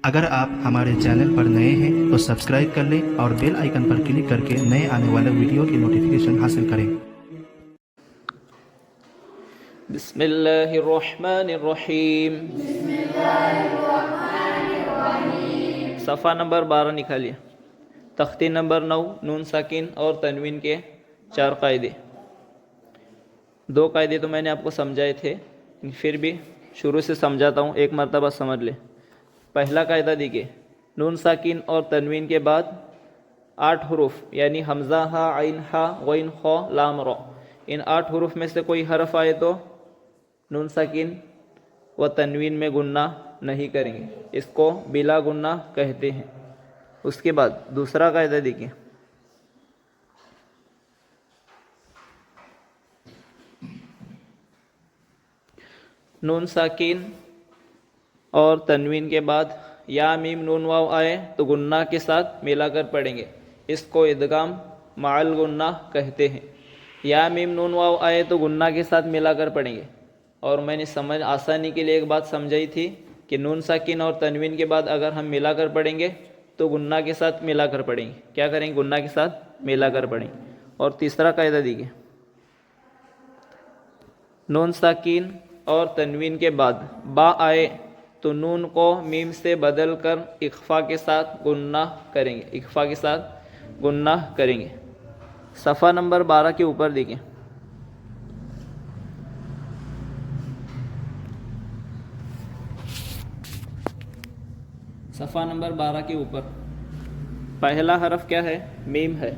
اگر آپ ہمارے چینل پر نئے ہیں تو سبسکرائب کر لیں اور بیل آئیکن پر کلک کر کے نئے آنے والے ویڈیو کی نوٹیفیکیشن حاصل کریں۔ بسم اللہ الرحمن الرحیم۔ صفحہ نمبر 12 نکالیے۔ تختی نمبر 9 نون ساکن اور تنوین کے 4 قاعدے۔ 2 قاعدے تو میں نے آپ کو سمجھائے تھے، پھر بھی شروع سے سمجھاتا ہوں، ایک مرتبہ سمجھ لیں۔ پہلا قاعدہ دیکھیے، نون ساکن اور تنوین کے بعد 8 حروف یعنی حمزہ ہا، عین ہا، غین خا، لام را، ان 8 حروف میں سے کوئی حرف آئے تو نون ساکن و تنوین میں گنہ نہیں کریں گے، اس کو بلا گنہ کہتے ہیں۔ اس کے بعد دوسرا قاعدہ دیکھیں، نون ساکن اور تنوین کے بعد یا میم نون واو آئے تو گنہ کے ساتھ ملا کر پڑھیں گے، اس کو ادغام مع الگنہ کہتے ہیں۔ یا میم نون واو آئے تو گنہ کے ساتھ ملا کر پڑھیں گے، اور میں نے سمجھ آسانی کے لیے ایک بات سمجھائی تھی کہ نون ساکن اور تنوین کے بعد اگر ہم ملا کر پڑھیں گے تو گنہ کے ساتھ ملا کر پڑھیں گے، کیا کریں گے؟ گنہ کے ساتھ ملا کر پڑھیں گے۔ اور تیسرا قاعدہ دیکھیے، نون ساکن اور تنوین کے بعد با آئے تو نون کو میم سے بدل کر اخفا کے ساتھ گنہ کریں گے، اخفا کے ساتھ گنہ کریں گے۔ صفحہ نمبر 12 کے اوپر دیکھیں، صفحہ نمبر 12 کے اوپر پہلا حرف کیا ہے؟ میم ہے،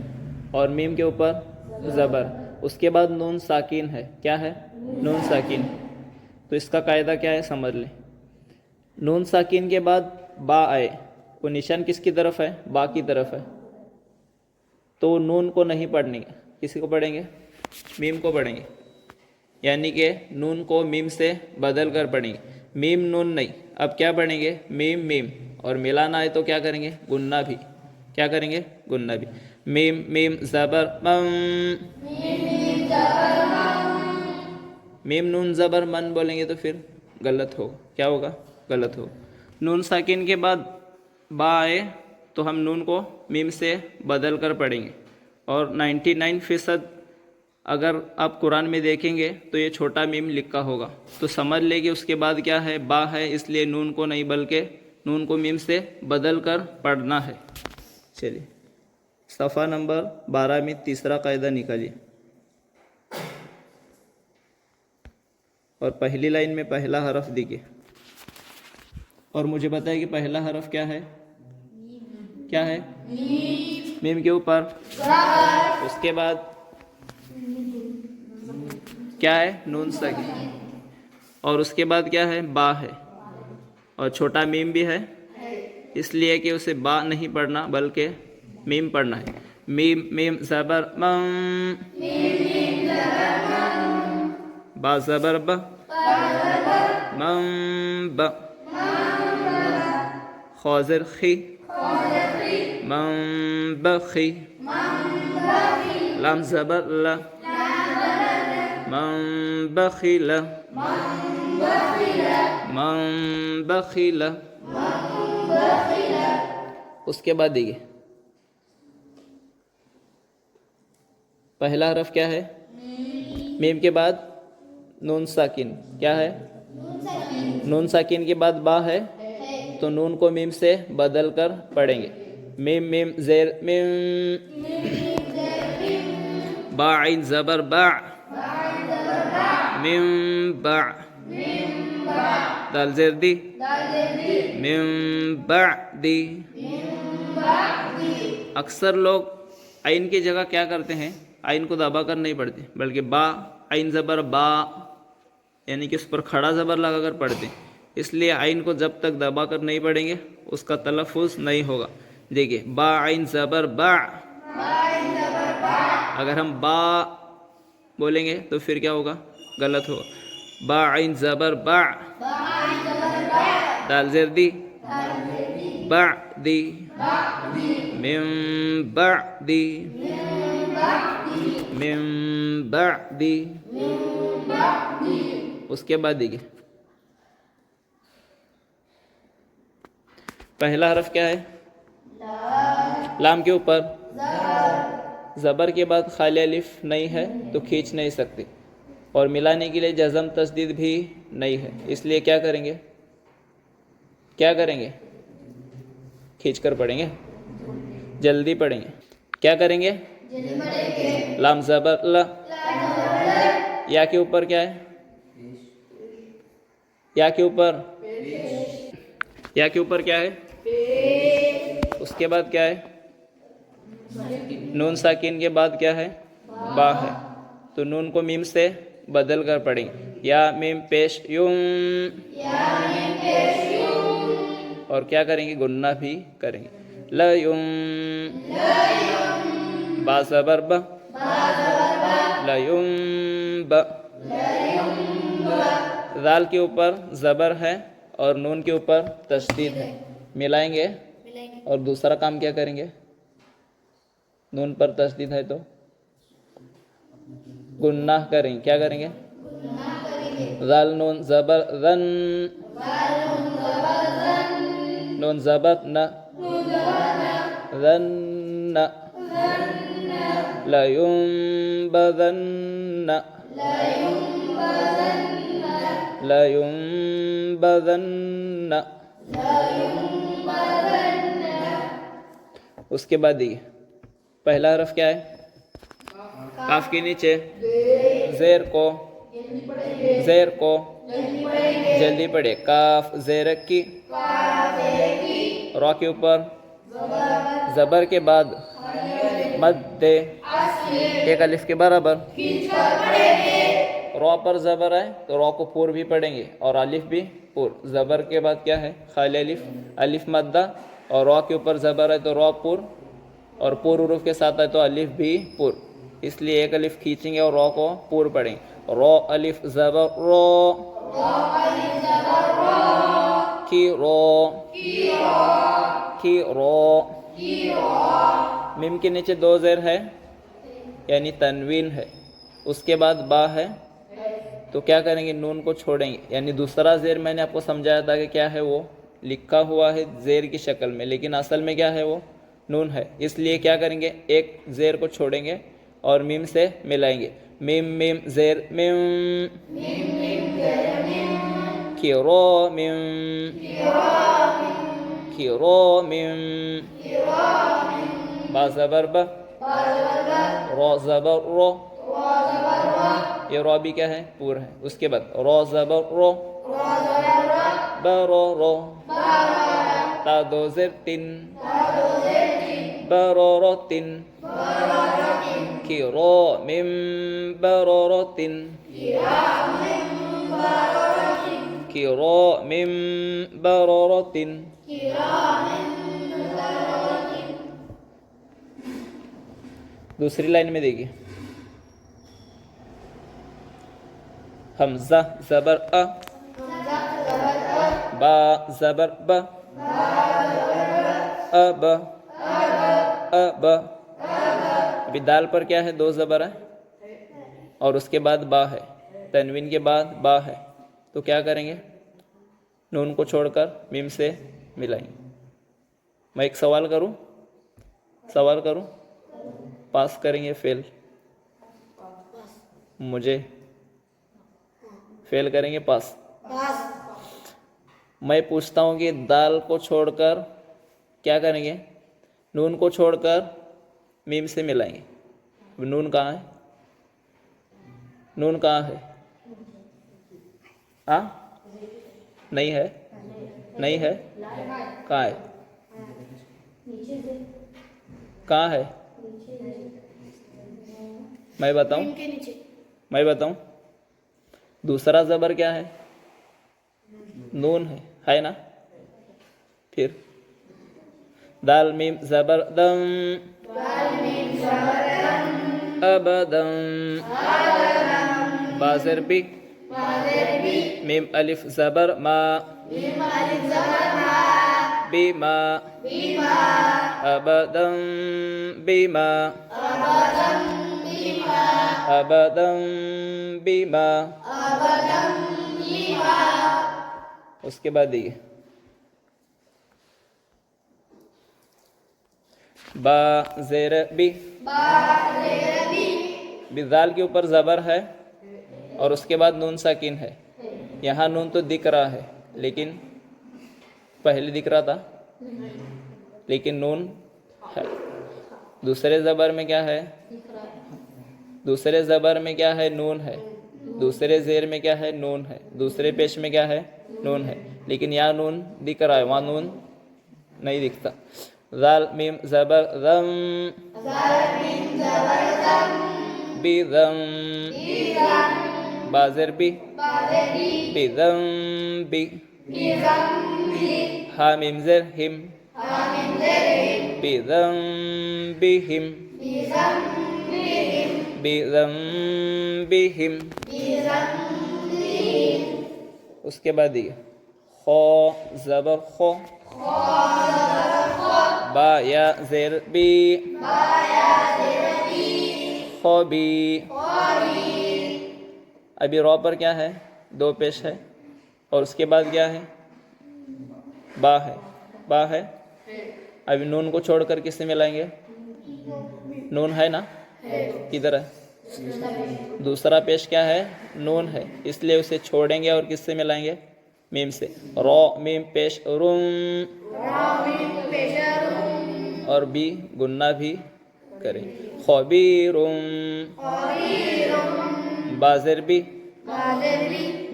اور میم کے اوپر زبر، اس کے بعد نون ساکن ہے، کیا ہے؟ نون ساکن۔ تو اس کا قاعدہ کیا ہے سمجھ لیں، نون ساکن کے بعد با آئے، وہ نشان کس کی طرف ہے؟ با کی طرف ہے، تو نون کو نہیں پڑھیں گے، کسی کو پڑھیں گے؟ میم کو پڑھیں گے، یعنی کہ نون کو میم سے بدل کر پڑھیں گے، میم نون نہیں، اب کیا پڑھیں گے؟ میم میم، اور ملانا آئے تو کیا کریں گے؟ گنہ بھی، کیا کریں گے؟ گنہ بھی۔ میم میم زبر مم، میم نون زبر من بولیں گے تو پھر غلط ہوگا، کیا ہوگا؟ غلط ہوگا۔ نون ساکن کے بعد با آئے تو ہم نون کو میم سے بدل کر پڑھیں گے، اور 99% اگر آپ قرآن میں دیکھیں گے تو یہ چھوٹا میم لکھا ہوگا، تو سمجھ لے کہ اس کے بعد کیا ہے؟ با ہے، اس لیے نون کو نہیں بلکہ نون کو میم سے بدل کر پڑھنا ہے۔ چلیے صفحہ نمبر 12 میں تیسرا قاعدہ نکالیے، اور پہلی لائن میں پہلا حرف دیکھیے، اور مجھے بتائے کہ پہلا حرف کیا ہے؟ کیا ہے؟ میم کے اوپر، اس کے بعد کیا ہے؟ نون ساکن، اور اس کے بعد کیا ہے؟ با ہے، اور چھوٹا میم بھی ہے، اس لیے کہ اسے با نہیں پڑھنا بلکہ میم پڑھنا ہے۔ میم میم زبر مم، با زبر با، مم با، خازر خی، من بخی، لام زبر لا، من بخل، من بخل۔ اس کے بعد دیکھیے، پہلا حرف کیا ہے؟ میم کے بعد نون ساکن، کیا ہے؟ نون ساکن کے بعد با ہے تو نون کو میم سے بدل کر پڑھیں گے، میم میم زیر میم، با عین زبر با، میم با، دال زیر دی، میم بعدی۔ اکثر لوگ عین کی جگہ کیا کرتے ہیں؟ عین کو دبا کر نہیں پڑھتے بلکہ با عین زبر با، یعنی کہ اس پر کھڑا زبر لگا کر پڑھتے ہیں، اس لیے عین کو جب تک دبا کر نہیں پڑھیں گے اس کا تلفظ نہیں ہوگا۔ دیکھیے با عین زبر با، اگر ہم با بولیں گے تو پھر کیا ہوگا؟ غلط ہوگا۔ با عین زبر با، دال زیر دی، بعدی، من بعدی، من بعدی۔ اس کے بعد دیکھیے پہلا حرف کیا ہے؟ لام کے اوپر زبر کے بعد خالی الف نہیں ہے تو کھینچ نہیں سکتے، اور ملانے کے لیے جزم تشدید بھی نہیں ہے، اس لیے کیا کریں گے؟ کیا کریں گے؟ کھینچ کر پڑھیں گے، جلدی پڑھیں گے. کیا کریں گے؟ لام زبر ل. یا کے اوپر کیا ہے؟ یا کے اوپر یا کے اوپر کیا ہے؟ اس کے بعد کیا ہے؟ نون ساکن کے بعد کیا ہے؟ با ہے. تو نون کو میم سے بدل کر پڑھیں، یا میم پیش یوں، اور کیا کریں گے؟ گننا بھی کریں گے. لیوں، با زبر ب، لیوں ب. ذال کے اوپر زبر ہے اور نون کے اوپر تشدید ہے، ملائیں گے. اور دوسرا کام کیا کریں گے؟ نون پر تشدید ہے تو گناہ کریں گے. کیا کریں گے؟ ذال نون زبر ذن، نون زبر نہ، ذن، لینبذن، لینبذن. اس کے بعد دیکھیے پہلا حرف کیا ہے؟ کاف کے نیچے زیر کو، زیر کو جلدی پڑھے. کاف زیر کی، را کے اوپر زبر کے بعد مد دے، ایک الف کے برابر. را پر زبر ہے تو را کو پور بھی پڑھیں گے اور الف بھی پور. زبر کے بعد کیا ہے؟ خالی الف، الف مدہ، اور را کے اوپر زبر ہے تو را پور، اور پور حروف کے ساتھ ہے تو الف بھی پور. اس لیے ایک الف کھینچیں گے اور را کو پور پڑھیں. را الف زبر را، کی را، کی را. میم کے نیچے دو زیر ہے یعنی تنوین ہے، اس کے بعد با ہے، تو کیا کریں گے؟ نون کو چھوڑیں گے. یعنی دوسرا زیر میں نے آپ کو سمجھایا تھا کہ کیا ہے، وہ لکھا ہوا ہے زیر کی شکل میں، لیکن اصل میں کیا ہے؟ وہ نون ہے. اس لیے کیا کریں گے؟ ایک زیر کو چھوڑیں گے اور میم سے ملائیں گے. میم میم زیر میم، کرام، کرام. با زبر ب، را زبر رو، یہ را بھی کیا ہے؟ پور ہے. اس کے بعد را زبر رو، برو رو، تا دو زیر تین، برورتن، کرام برورتن، کرام برورتن. دوسری لائن میں دیکھیے حمزہ زبر ا، با زبر ب، اب، اب. ابھی دال پر کیا ہے؟ دو زبر ہے اور اس کے بعد با ہے، تنوین کے بعد با ہے، تو کیا کریں گے؟ نون کو چھوڑ کر میم سے ملائیں گے. میں ایک سوال کروں، سوال کروں، پاس کریں گے فیل؟ مجھے فیل کریں گے پاس؟ میں پوچھتا ہوں کہ دال کو چھوڑ کر کیا کریں گے؟ نون کو چھوڑ کر میم سے ملائیں گے. نون کہاں ہے؟ نون کہاں ہے؟ ہاں نہیں ہے، نہیں ہے، کہاں ہے؟ کہاں ہے؟ میں بتاؤں، میں بتاؤں. دوسرا زبر کیا ہے؟ نون ہے نا. پھر دال میم زبر دم، ابدم، با زر بی، میم الف زبر ما، بیما، ابدم بیما، ابدم بیما. اس کے بعد دیکھیے با زیر بی زال کے اوپر زبر ہے اور اس کے بعد نون ساکن ہے. یہاں نون تو دکھ رہا ہے لیکن پہلے دکھ رہا تھا لیکن نون ہے. دوسرے زبر میں کیا ہے؟ دوسرے زبر میں کیا ہے؟ نون ہے. دوسرے زیر میں کیا ہے؟ نون ہے. دوسرے پیش میں کیا ہے؟ نون ہے. لیکن یہاں نون دکھ رہا ہے، وہاں نون نہیں دکھتا. ذال میم زبر ذم بی ذم بازر بی ذم بی ہا میم زر ہم بی ذم بی ہم بی ذم بی ہم. اس کے بعد یہ خو زبر خو با یا زیر بی خو بی. ابھی رو پر کیا ہے؟ دو پیش ہے اور اس کے بعد کیا ہے؟ با ہے. با ہے. ابھی نون کو چھوڑ کر کس سے ملائیں گے؟ نون ہے نا؟ کدھر ہے؟ دوسرا پیش کیا ہے؟ نون ہے، اس لیے اسے چھوڑیں گے اور کس سے ملائیں گے؟ میم سے. رو میم پیش روم اور بی گنہ بھی کریں. خبیرم بازر بی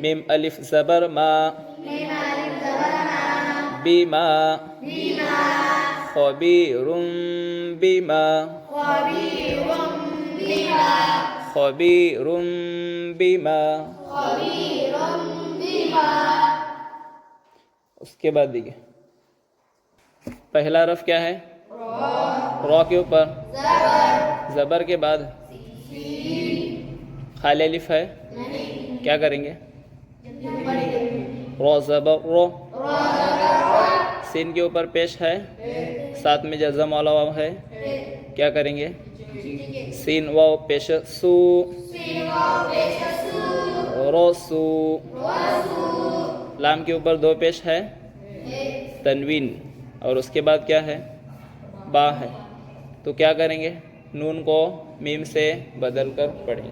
میم الف زبر ما بیما خبیرم بیما خبیرم بیما. اس کے بعد دیکھیں پہلا حرف کیا ہے؟ رو کے اوپر زبر کے بعد خالی الف ہے، کیا کریں گے؟ رو زبر رو. سین کے اوپر پیش ہے، ساتھ میں جزم والا واو ہے، کیا کریں گے؟ سین واو پیش سو رو سو. لام کے اوپر دو پیش ہے، تنوین اور اس کے بعد کیا ہے؟ با ہے. تو کیا کریں گے؟ نون کو میم سے بدل کر پڑھیں گے.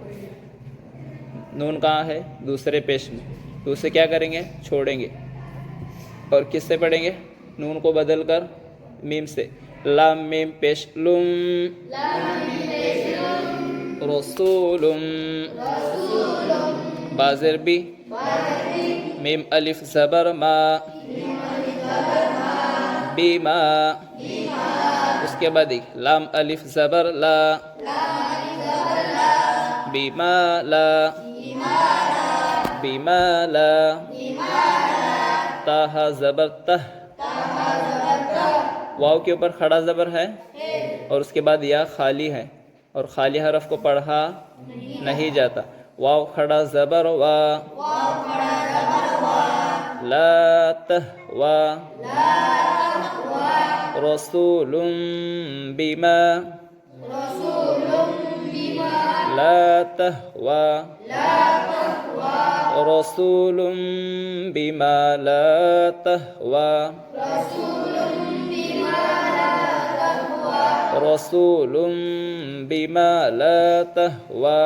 نون کہاں ہے؟ دوسرے پیش میں، تو اسے کیا کریں گے؟ چھوڑیں گے اور کس سے پڑھیں گے؟ نون کو بدل کر میم سے. لام میم پیش لم رسولم بازر بی میم الف زبر ما بیما. اس کے بعد ایک لام الف زبر لا بیما لا بیما لا. تاہا زبر تہ واو کے اوپر کھڑا زبر ہے اور اس کے بعد یا خالی ہے اور خالی حرف کو پڑھا نہیں جاتا. واو کھڑا زبر وا لا تہوا رسول بما لا تہوا رسول بما لا تہوا رسول بما لا تہوا